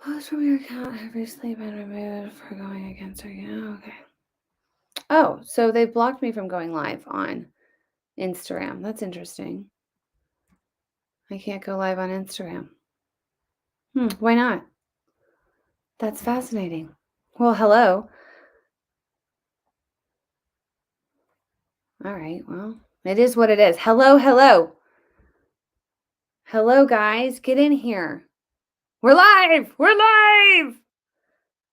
Post from your account have recently been removed for going against her. Yeah, okay. Oh, so they blocked me from going live on Instagram. That's interesting. I can't go live on Instagram. Why not? That's fascinating. Well, hello. All right. Well, it is what it is. Hello, hello. Hello, guys. Get in here. We're live. We're live.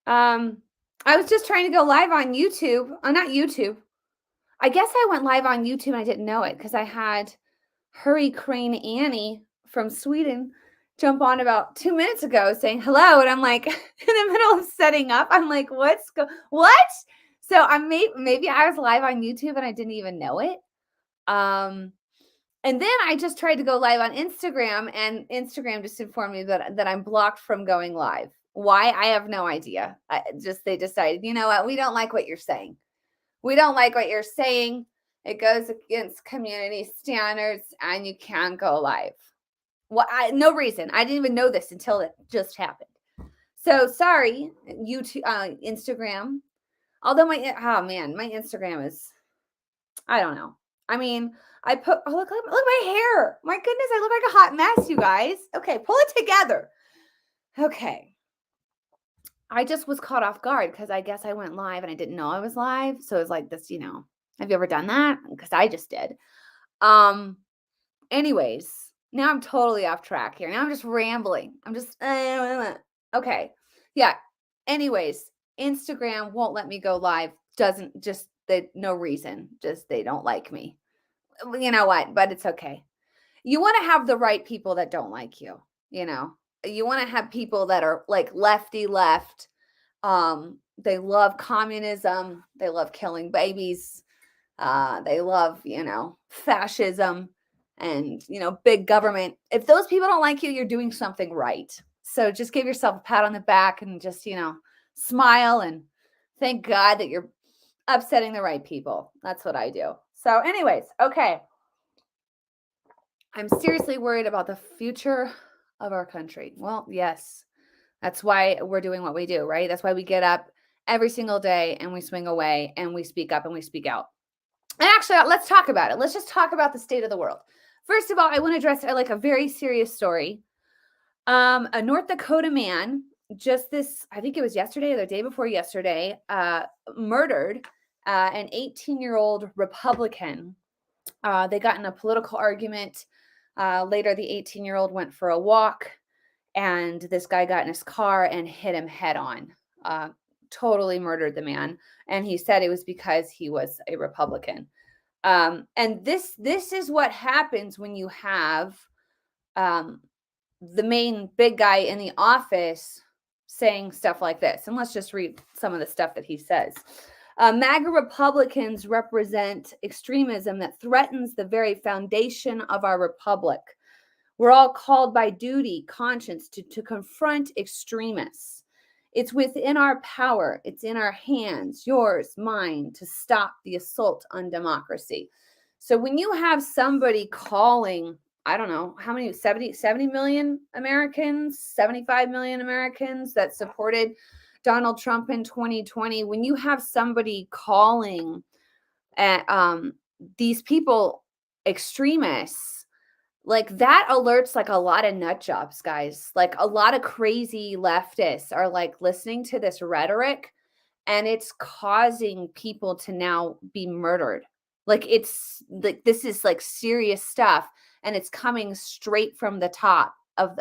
I was just trying to go live on YouTube. Not YouTube. I guess I went live on YouTube and I didn't know it because I had Hurricane Annie from Sweden jump on about 2 minutes ago saying hello. And I'm like, in the middle of setting up, I'm like, what? So maybe I was live on YouTube and I didn't even know it. And then I just tried to go live on Instagram, and Instagram just informed me that I'm blocked from going live. Why? I have no idea. They decided, you know what? We don't like what you're saying. We don't like what you're saying. It goes against community standards, and you can't go live. Well, no reason. I didn't even know this until it just happened. So sorry, YouTube, Instagram. Although my Instagram is, I don't know. I mean, look at my hair. My goodness, I look like a hot mess, you guys. Okay, pull it together. Okay. I just was caught off guard because I guess I went live and I didn't know I was live. So it was like this, have you ever done that? Because I just did. Anyways, now I'm totally off track here. Now I'm just rambling. I'm just, okay. Yeah. Anyways, Instagram won't let me go live. No reason. Just, they don't like me. You know what? But it's okay. You want to have the right people that don't like you. You want to have people that are like lefty left. They love communism. They love killing babies. They love, fascism and, big government. If those people don't like you, you're doing something right. So just give yourself a pat on the back and just, smile and thank God that you're upsetting the right people. That's what I do. So anyways, okay. I'm seriously worried about the future of our country. Well, yes. That's why we're doing what we do, right? That's why we get up every single day and we swing away and we speak up and we speak out. And actually, let's talk about it. Let's just talk about the state of the world. First of all, I want to address like a very serious story. A North Dakota man, I think it was yesterday or the day before yesterday, murdered an 18-year-old Republican. They got in a political argument. Later, the 18-year-old went for a walk, and this guy got in his car and hit him head on. Totally murdered the man. And he said it was because he was a Republican. And this is what happens when you have the main big guy in the office saying stuff like this. And let's just read some of the stuff that he says. MAGA Republicans represent extremism that threatens the very foundation of our republic. We're all called by duty, conscience to confront extremists. It's within our power. It's in our hands, yours, mine, to stop the assault on democracy. So when you have somebody calling, I don't know, how many, 70 million Americans, 75 million Americans that supported Donald Trump in 2020, when you have somebody calling at these people extremists, like that alerts like a lot of nut jobs, guys. Like a lot of crazy leftists are like listening to this rhetoric, and it's causing people to now be murdered. Like it's like this is like serious stuff, and it's coming straight from the top of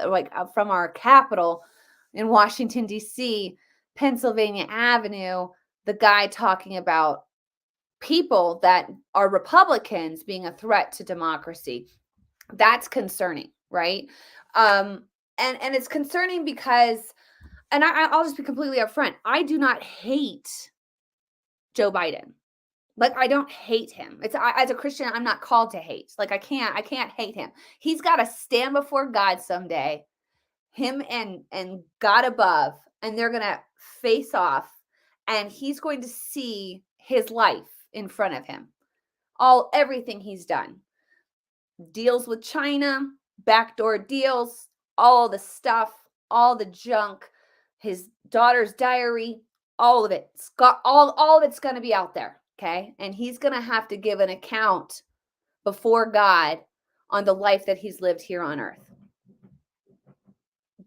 from our capital in Washington D.C., Pennsylvania Avenue. The guy talking about people that are Republicans being a threat to democracy. That's concerning, right? And it's concerning because, and I'll just be completely upfront, I do not hate Joe Biden. Like, I don't hate him. As a Christian, I'm not called to hate. Like, I can't hate him. He's got to stand before God someday, him and God above, and they're going to face off, and he's going to see his life in front of him. Everything he's done. Deals with China, backdoor deals, all the stuff, all the junk, his daughter's diary, all of it. It's got all of it's going to be out there, okay? And he's going to have to give an account before God on the life that he's lived here on earth.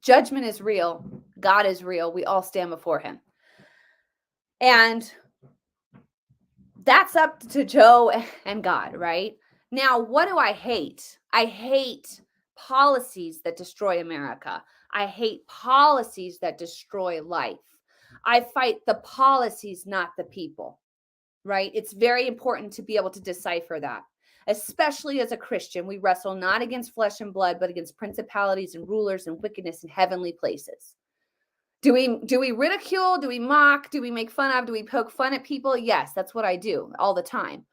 Judgment is real. God is real. We all stand before him. And that's up to Joe and God, right? Now, what do I hate? I hate policies that destroy America. I hate policies that destroy life. I fight the policies, not the people, right? It's very important to be able to decipher that. Especially as a Christian, we wrestle not against flesh and blood, but against principalities and rulers and wickedness in heavenly places. Do we ridicule? Do we mock? Do we make fun of? Do we poke fun at people? Yes, that's what I do all the time.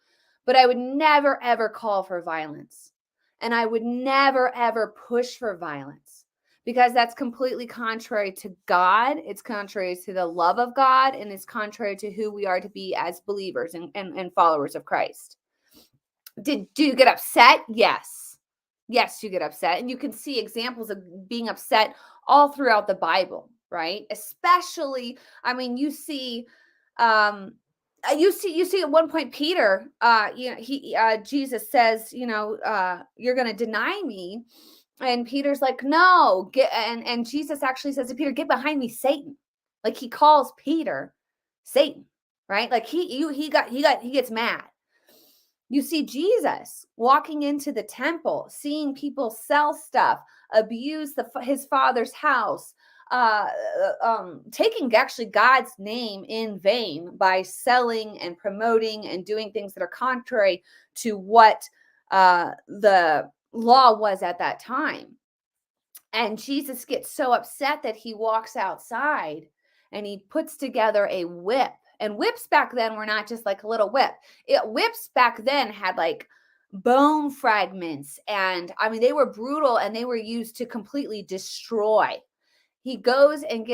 But I would never, ever call for violence. And I would never, ever push for violence because that's completely contrary to God. It's contrary to the love of God, and it's contrary to who we are to be as believers and followers of Christ. Do you get upset? Yes. Yes, you get upset. And you can see examples of being upset all throughout the Bible, right? Especially, I mean, you see at one point Peter, Jesus says, you're going to deny me. And Peter's like, no, and Jesus actually says to Peter, get behind me, Satan. Like he calls Peter Satan, right? Like he gets mad. You see Jesus walking into the temple, seeing people sell stuff, abuse his father's house, taking actually God's name in vain by selling and promoting and doing things that are contrary to what the law was at that time. And Jesus gets so upset that he walks outside and he puts together a whip. And whips back then were not just like a little whip. Whips back then had like bone fragments. And I mean, they were brutal and they were used to completely destroy. He goes and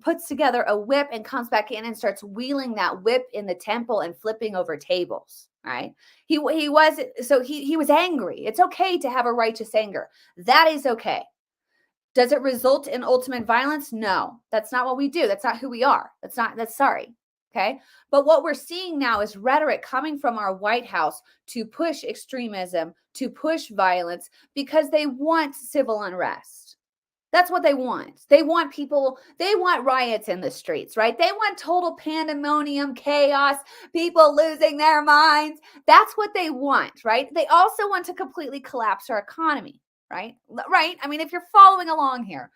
puts together a whip and comes back in and starts wheeling that whip in the temple and flipping over tables, right? He was angry. It's okay to have a righteous anger. That is okay. Does it result in ultimate violence? No, that's not what we do. That's not who we are. That's sorry. Okay. But what we're seeing now is rhetoric coming from our White House to push extremism, to push violence because they want civil unrest. That's what they want. They want riots in the streets, right? They want total pandemonium, chaos, people losing their minds. That's what they want, right? They also want to completely collapse our economy, right? Right? I mean, if you're following along here,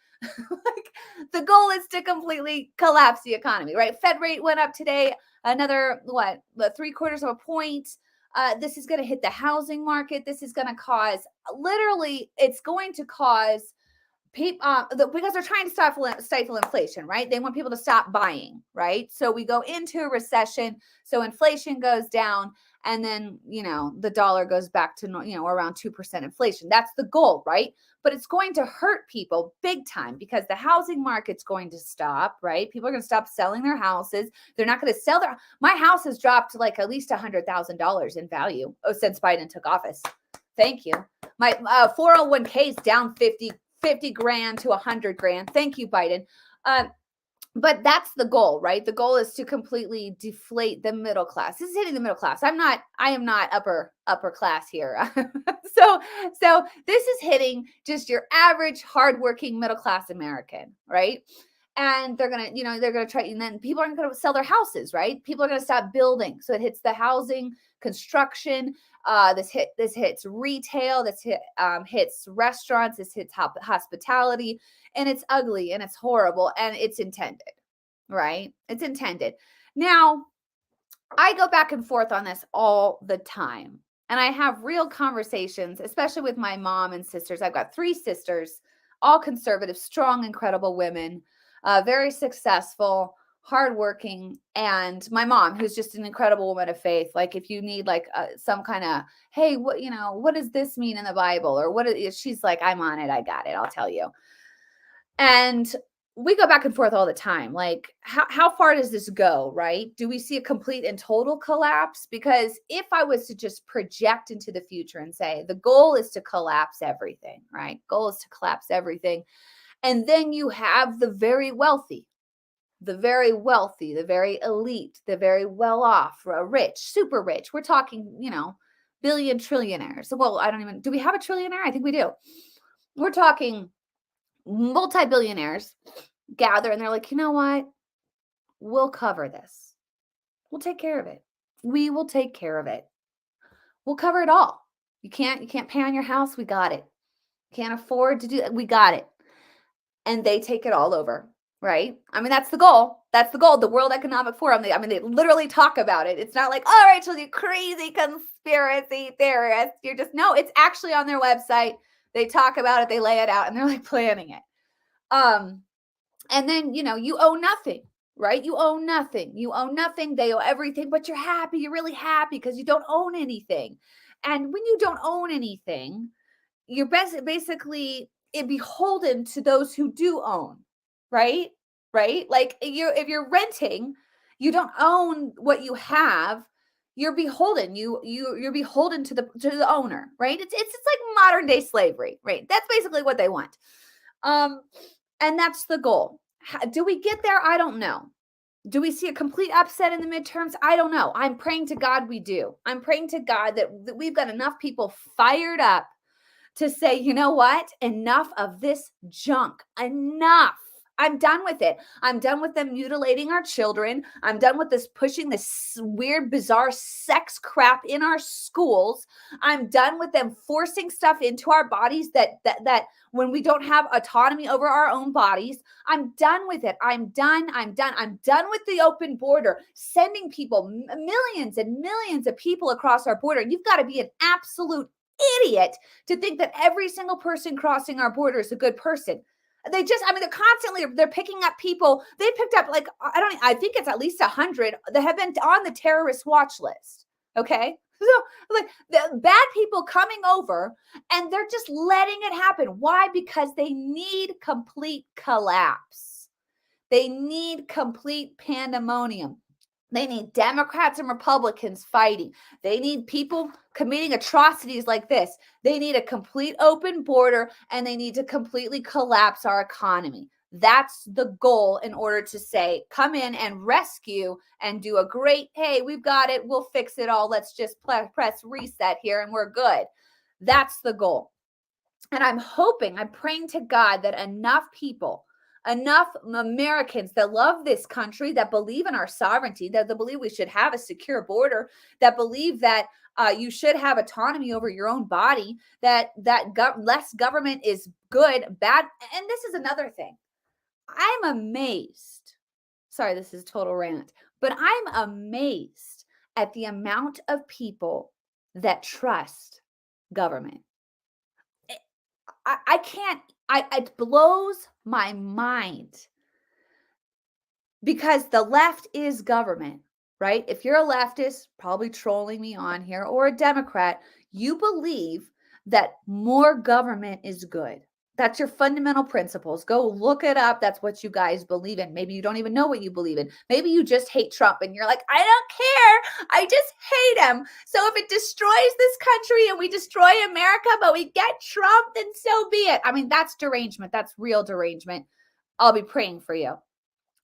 like the goal is to completely collapse the economy, right? Fed rate went up today, another 3/4 of a point. This is going to hit the housing market. This is going to cause it's going to cause people because they're trying to stifle inflation, right? They want people to stop buying, right? So we go into a recession, so inflation goes down, and then the dollar goes back to around 2% inflation. That's the goal, right? But it's going to hurt people big time because the housing market's going to stop, right? People are going to stop selling their houses. They're not going to sell my house has dropped to like at least $100,000 in value since Biden took office. Thank you. My 401k is down 50 grand to 100 grand. Thank you, Biden. But that's the goal, right? The goal is to completely deflate the middle class. This is hitting the middle class. I am not upper class here. So this is hitting just your average hardworking middle class American, right? And they're gonna try, and then people aren't gonna sell their houses, right? People are gonna stop building. So it hits the housing, construction. This hits retail. This hits restaurants. This hits hospitality, and it's ugly and it's horrible and it's intended, right? It's intended. Now, I go back and forth on this all the time, and I have real conversations, especially with my mom and sisters. I've got 3 sisters, all conservative, strong, incredible women, very successful, hardworking, and my mom, who's just an incredible woman of faith. Like if you need like some kind of, hey, what does this mean in the Bible, or she's like, I'm on it. I got it. I'll tell you. And we go back and forth all the time. Like how far does this go, right? Do we see a complete and total collapse? Because if I was to just project into the future and say, the goal is to collapse everything, right? Goal is to collapse everything. And then you have the very wealthy, the very wealthy, the very elite, the very well off, rich, super rich. We're talking, billion trillionaires. Well, I don't even, do we have a trillionaire? I think we do. We're talking multi-billionaires gather and they're like, you know what? We'll cover this. We'll take care of it. We will take care of it. We'll cover it all. You can't pay on your house. We got it. Can't afford to do that. We got it. And they take it all over, right? I mean, that's the goal. That's the goal. The World Economic Forum, they literally talk about it. It's not like, all right, so you crazy conspiracy theorists. You're just, no, it's actually on their website. They talk about it, they lay it out, and they're like planning it. And then, you owe nothing, right? You owe nothing. You owe nothing. They owe everything, but you're happy. You're really happy because you don't own anything. And when you don't own anything, you're basically beholden to those who do own, right? Right? Like if you're renting, you don't own what you have. You're beholden. You're beholden to the owner, right? It's like modern day slavery, right? That's basically what they want. And that's the goal. Do we get there? I don't know. Do we see a complete upset in the midterms? I don't know. I'm praying to God we do. I'm praying to God that we've got enough people fired up to say, you know what? Enough of this junk. Enough. I'm done with it. I'm done with them mutilating our children. I'm done with this pushing this weird, bizarre sex crap in our schools. I'm done with them forcing stuff into our bodies that when we don't have autonomy over our own bodies. I'm done with it. I'm done. I'm done with the open border, sending people, millions and millions of people across our border. You've got to be an absolute idiot to think that every single person crossing our border is a good person. They're constantly, they're picking up people. They picked up I think it's at least 100 that have been on the terrorist watch list. Okay. So like the bad people coming over and they're just letting it happen. Why? Because they need complete collapse. They need complete pandemonium. They need Democrats and Republicans fighting. They need people committing atrocities like this. They need a complete open border and they need to completely collapse our economy. That's the goal in order to say, come in and rescue and do a great, hey, we've got it. We'll fix it all. Let's just press reset here and we're good. That's the goal. And I'm praying to God that enough Americans that love this country, that believe in our sovereignty, that believe we should have a secure border, that believe that you should have autonomy over your own body, that less government is good, bad. And this is another thing. I'm amazed. Sorry, this is a total rant, but I'm amazed at the amount of people that trust government. I can't, it blows my mind because the left is government, right? If you're a leftist, probably trolling me on here, or a Democrat, you believe that more government is good. That's your fundamental principles. Go look it up. That's what you guys believe in. Maybe you don't even know what you believe in. Maybe you just hate Trump and you're like, I don't care. I just hate him. So if it destroys this country and we destroy America, but we get Trump, then so be it. I mean, that's derangement. That's real derangement. I'll be praying for you.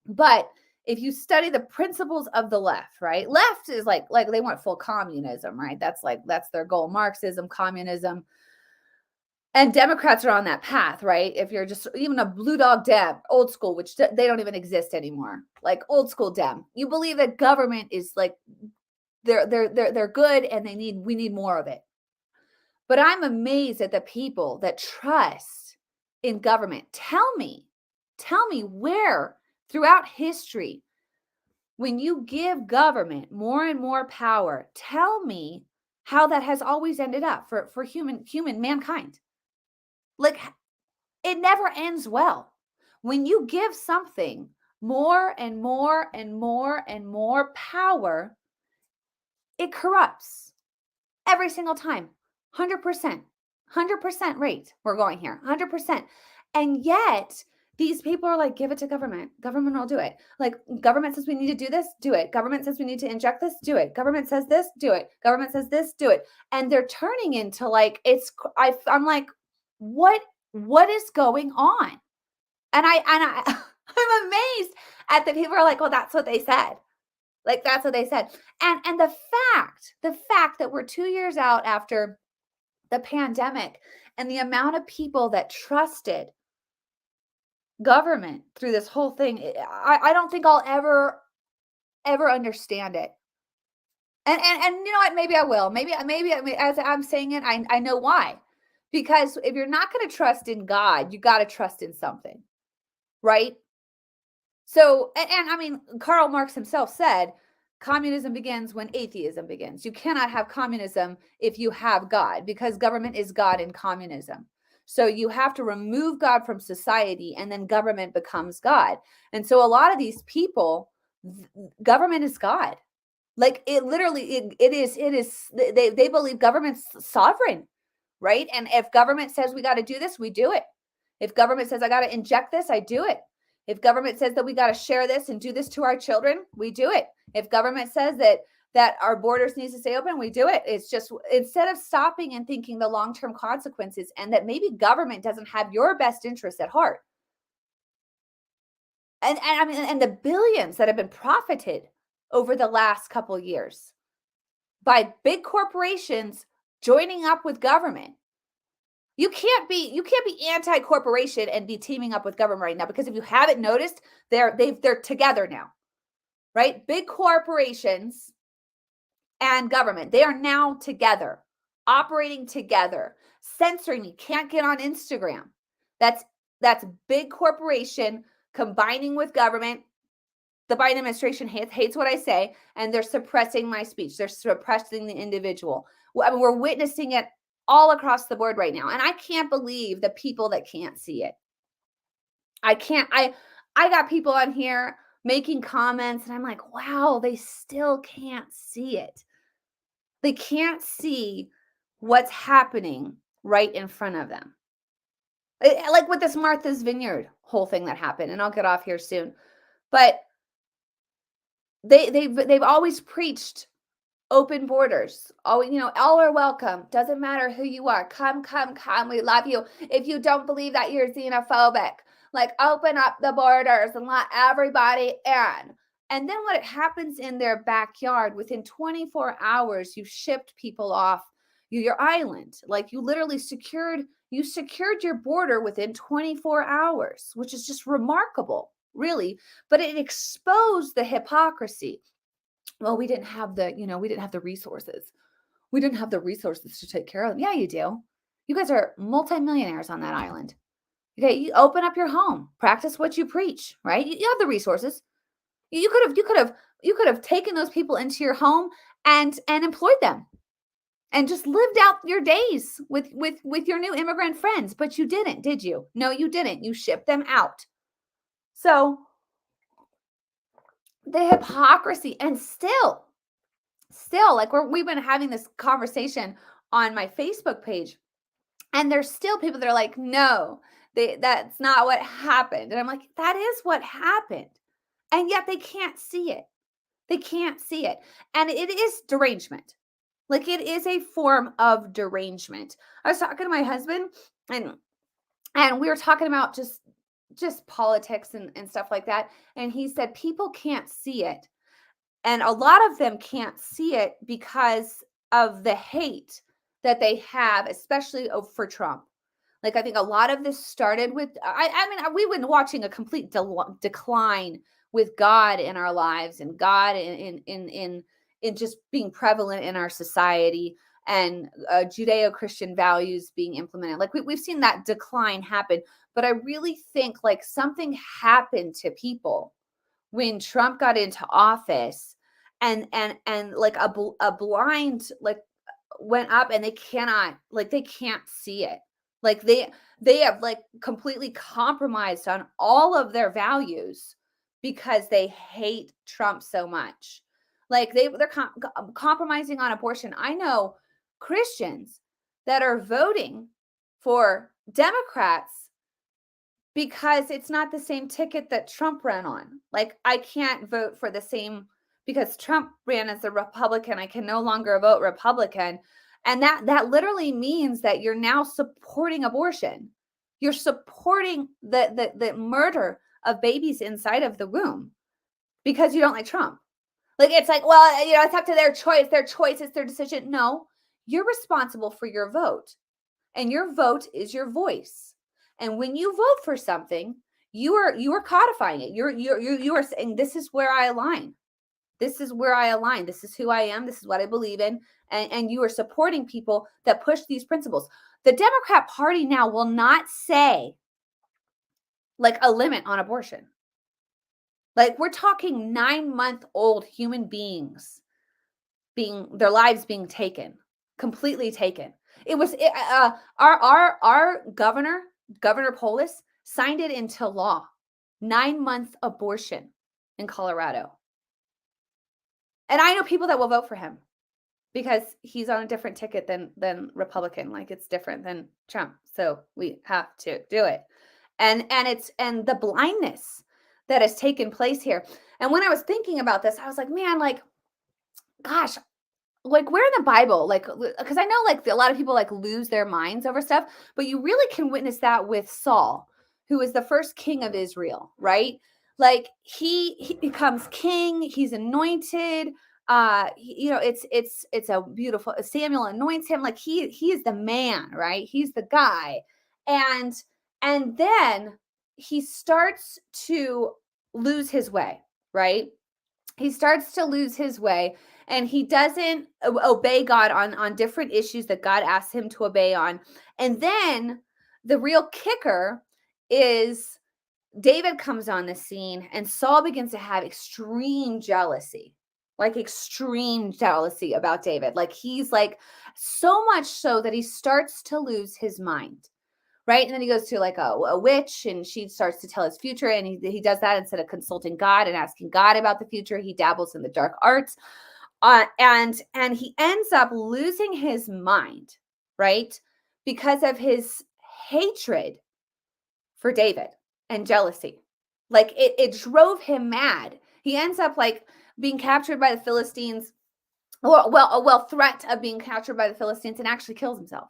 But if you study the principles of the left, right? Left is like they want full communism, right? That's their goal. Marxism, communism. And Democrats are on that path, right? If you're just even a blue dog Dem, old school, which they don't even exist anymore, like old school Dem, you believe that government is like they're good and we need more of it. But I'm amazed at the people that trust in government. Tell me where throughout history, when you give government more and more power, tell me how that has always ended up for human mankind. Like, it never ends well. When you give something more and more and more and more power, it corrupts every single time. 100% rate. We're going here. 100%. And yet these people are like, give it to government. Government will do it. Like, government says we need to do this, do it. Government says we need to inject this, do it. Government says this, do it. Government says this, do it. And they're turning into like, I'm like, what is going on? And I'm amazed And the people are like, well, that's what they said. Like, that's what they said. And the fact that we're 2 years out after the pandemic and the amount of people that trusted government through this whole thing, I don't think I'll ever understand it. And you know what? Maybe I will. Maybe as I'm saying it, I know why. Because if you're not going to trust in God, you got to trust in something, right? So, and I mean, Karl Marx himself said, communism begins when atheism begins. You cannot have communism if you have God, because government is God in communism. So you have to remove God from society, and then government becomes God. And so a lot of these people, government is God. Like, it literally, it is, they believe government's sovereign, right? And if government says we got to do this, we do it. If government says I got to inject this, I do it. If government says that we got to share this and do this to our children, we do it. If government says that our borders needs to stay open, we do it. It's just, instead of stopping and thinking the long-term consequences, and that maybe government doesn't have your best interests at heart. And I mean, and the billions that have been profited over the last couple of years by big corporations joining up with government. You can't be anti-corporation and be teaming up with government right now, because if you haven't noticed, they're together now, right? Big corporations and government, they are now together, operating together, censoring. You can't get on Instagram. That's big corporation combining with government. The Biden administration hates what I say, and they're suppressing my speech. They're suppressing the individual. I mean, we're witnessing it all across the board right now. And I can't believe the people that can't see it. I got people on here making comments, and I'm like, wow, they still can't see it. They can't see what's happening right in front of them. Like with this Martha's Vineyard whole thing that happened, and I'll get off here soon. But they've always preached open borders. Oh, all are welcome. Doesn't matter who you are. Come. We love you. If you don't believe that you're xenophobic, like, open up the borders and let everybody in. And then what happens in their backyard, within 24 hours, you shipped people off your island. Like, you literally secured your border within 24 hours, which is just remarkable, really. But it exposed the hypocrisy. Well, we didn't have the resources. We didn't have the resources to take care of them. Yeah, you do. You guys are multimillionaires on that island. Okay, you open up your home, practice what you preach, right? You have the resources. You could have taken those people into your home and employed them, and just lived out your days with your new immigrant friends. But you didn't, did you? No, you didn't. You shipped them out. So the hypocrisy, and still, like, we've been having this conversation on my Facebook page, and there's still people that are like, no, that's not what happened. And I'm like, that is what happened. And yet they can't see it. They can't see it. And it is derangement. Like, it is a form of derangement. I was talking to my husband, and we were talking about just politics and stuff like that. And he said, people can't see it. And a lot of them can't see it because of the hate that they have, especially for Trump. Like, I think a lot of this started with, I mean, we've been watching a complete decline with God in our lives, and God in just being prevalent in our society, and Judeo-Christian values being implemented. Like, we've seen that decline happen. But I really think, like, something happened to people when Trump got into office, and like a blind, like, went up, and they can't see it. Like, they have, like, completely compromised on all of their values because they hate Trump so much. Like, they're compromising on abortion. I know Christians that are voting for Democrats because it's not the same ticket that Trump ran on. Like, I can't vote for the same, because Trump ran as a Republican. I can no longer vote Republican. And that literally means that you're now supporting abortion. You're supporting the murder of babies inside of the womb because you don't like Trump. Like, it's like, well, it's up to their choice. Their choice is their decision. No, you're responsible for your vote, and your vote is your voice. And when you vote for something, you are codifying it. You are saying, this is where I align. This is where I align. This is who I am. This is what I believe in. And you are supporting people that push these principles. The Democrat Party now will not say like a limit on abortion. Like, we're talking 9-month-old human beings their lives being taken, completely taken. It was our Governor Polis, signed it into law. 9-month abortion in Colorado. And I know people that will vote for him because he's on a different ticket than Republican. Like, it's different than Trump. So we have to do it. And the blindness that has taken place here. And when I was thinking about this, I was like, man, like, gosh, like, where in the Bible, like, because I know like a lot of people like lose their minds over stuff, but you really can witness that with Saul, who is the first king of Israel, right? Like, he becomes king, he's anointed. It's a beautiful, Samuel anoints him, like he is the man, right? He's the guy. And then he starts to lose his way, right? He starts to lose his way, and he doesn't obey God on different issues that God asks him to obey on. And then the real kicker is David comes on the scene, and Saul begins to have extreme jealousy about David. Like, he's like, so much so that he starts to lose his mind. Right. And then he goes to like a witch, and she starts to tell his future. And he does that instead of consulting God and asking God about the future. He dabbles in the dark arts. And he ends up losing his mind, right? Because of his hatred for David and jealousy. Like, it drove him mad. He ends up like being captured by the Philistines, or threat of being captured by the Philistines, and actually kills himself.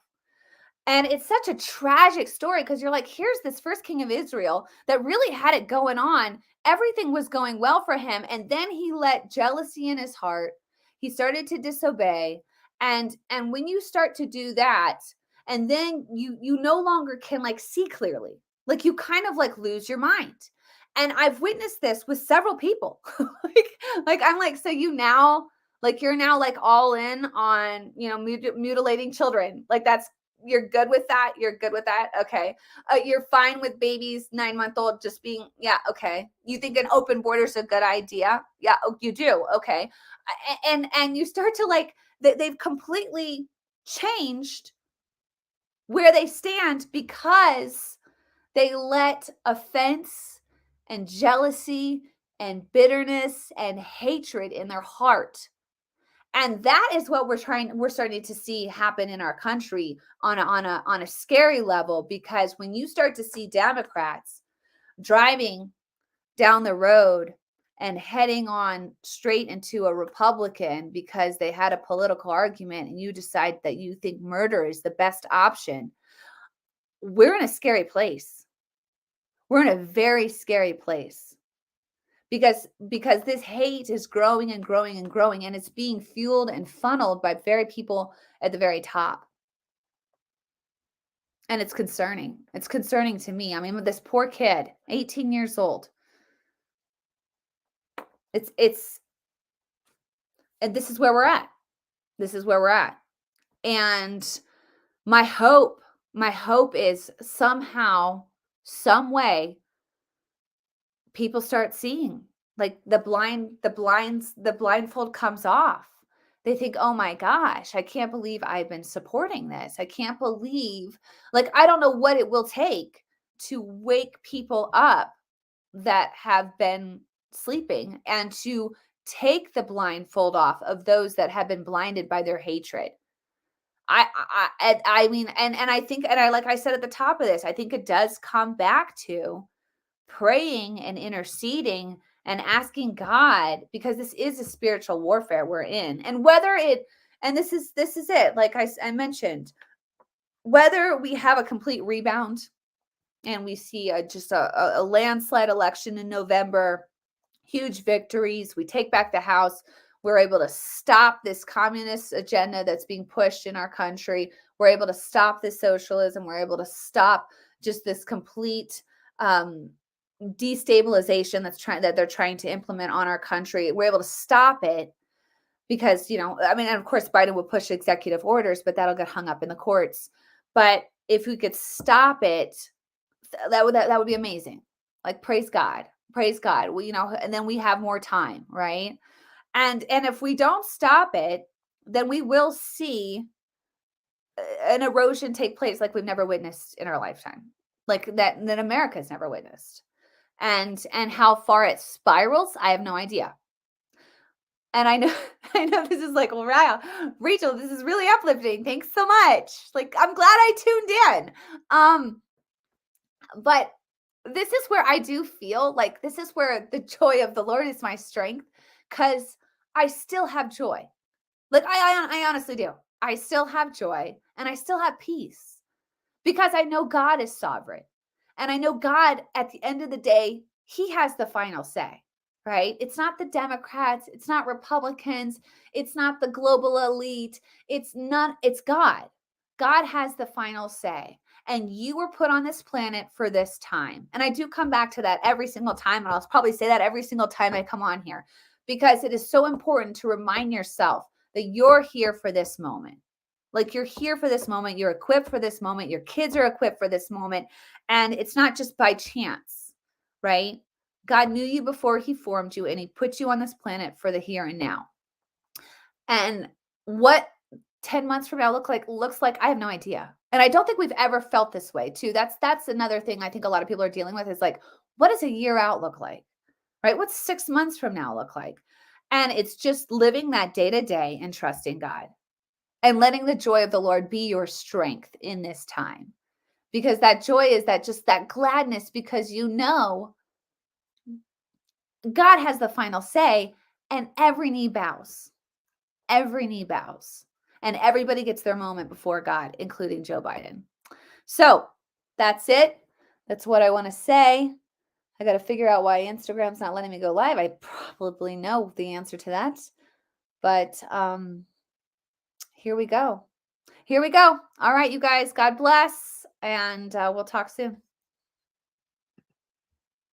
And it's such a tragic story because you're like, here's this first king of Israel that really had it going on. Everything was going well for him. And then he let jealousy in his heart. He started to disobey. And when you start to do that, and then you no longer can like see clearly, like you kind of like lose your mind. And I've witnessed this with several people. like I'm like, so you're now like all in on, mutilating children. Like, you're good with that. You're good with that. Okay. You're fine with babies 9-month-old just being, yeah. Okay. You think an open border is a good idea? Yeah. Oh, you do. Okay. And you start to like, they've completely changed where they stand because they let offense and jealousy and bitterness and hatred in their heart. And that is what we're starting to see happen in our country on a scary level, because when you start to see Democrats driving down the road and heading on straight into a Republican because they had a political argument, and you decide that you think murder is the best option, we're in a scary place. We're in a very scary place. Because this hate is growing and growing and growing, and it's being fueled and funneled by very people at the very top. And it's concerning. It's concerning to me. I mean, this poor kid, 18 years old. And this is where we're at. This is where we're at. And my hope is somehow, some way, people start seeing, like, the blindfold comes off. They think, oh my gosh, I can't believe I've been supporting this. I can't believe, like, I don't know what it will take to wake people up that have been sleeping, and to take the blindfold off of those that have been blinded by their hatred. I mean, and I think, and like I said at the top of this, I think it does come back to praying and interceding and asking God, because this is a spiritual warfare we're in. And this is it, like I mentioned, whether we have a complete rebound and we see just a landslide election in November, huge victories. We take back the House. We're able to stop this communist agenda that's being pushed in our country. We're able to stop this socialism. We're able to stop just this complete destabilization that they're trying to implement on our country. We're able to stop it because, I mean, and of course, Biden would push executive orders, but that'll get hung up in the courts. But if we could stop it, that would be amazing. Like, praise God, praise God. Well, and then we have more time, right? And if we don't stop it, then we will see an erosion take place like we've never witnessed in our lifetime, like that America's never witnessed. And how far it spirals, I have no idea. And I know I know this is like, well, wow, Rachel, this is really uplifting. Thanks so much. Like, I'm glad I tuned in. But this is where I do feel like this is where the joy of the Lord is my strength, because I still have joy. Like, I honestly do. I still have joy and I still have peace because I know God is sovereign. And I know God, at the end of the day, he has the final say, right? It's not the Democrats, it's not Republicans, it's not the global elite, it's God. God has the final say. And you were put on this planet for this time. And I do come back to that every single time. And I'll probably say that every single time I come on here, because it is so important to remind yourself that you're here for this moment. Like, you're here for this moment. You're equipped for this moment. Your kids are equipped for this moment. And it's not just by chance, right? God knew you before he formed you, and he put you on this planet for the here and now. And what 10 months from now looks like, I have no idea. And I don't think we've ever felt this way too. That's another thing I think a lot of people are dealing with, is like, what does a year out look like? Right? What's 6 months from now look like? And it's just living that day to day and trusting God and letting the joy of the Lord be your strength in this time. Because that joy is that gladness, because God has the final say, and every knee bows. Every knee bows. And everybody gets their moment before God, including Joe Biden. So that's it. That's what I want to say. I got to figure out why Instagram's not letting me go live. I probably know the answer to that. But here we go. Here we go. All right, you guys, God bless. And we'll talk soon.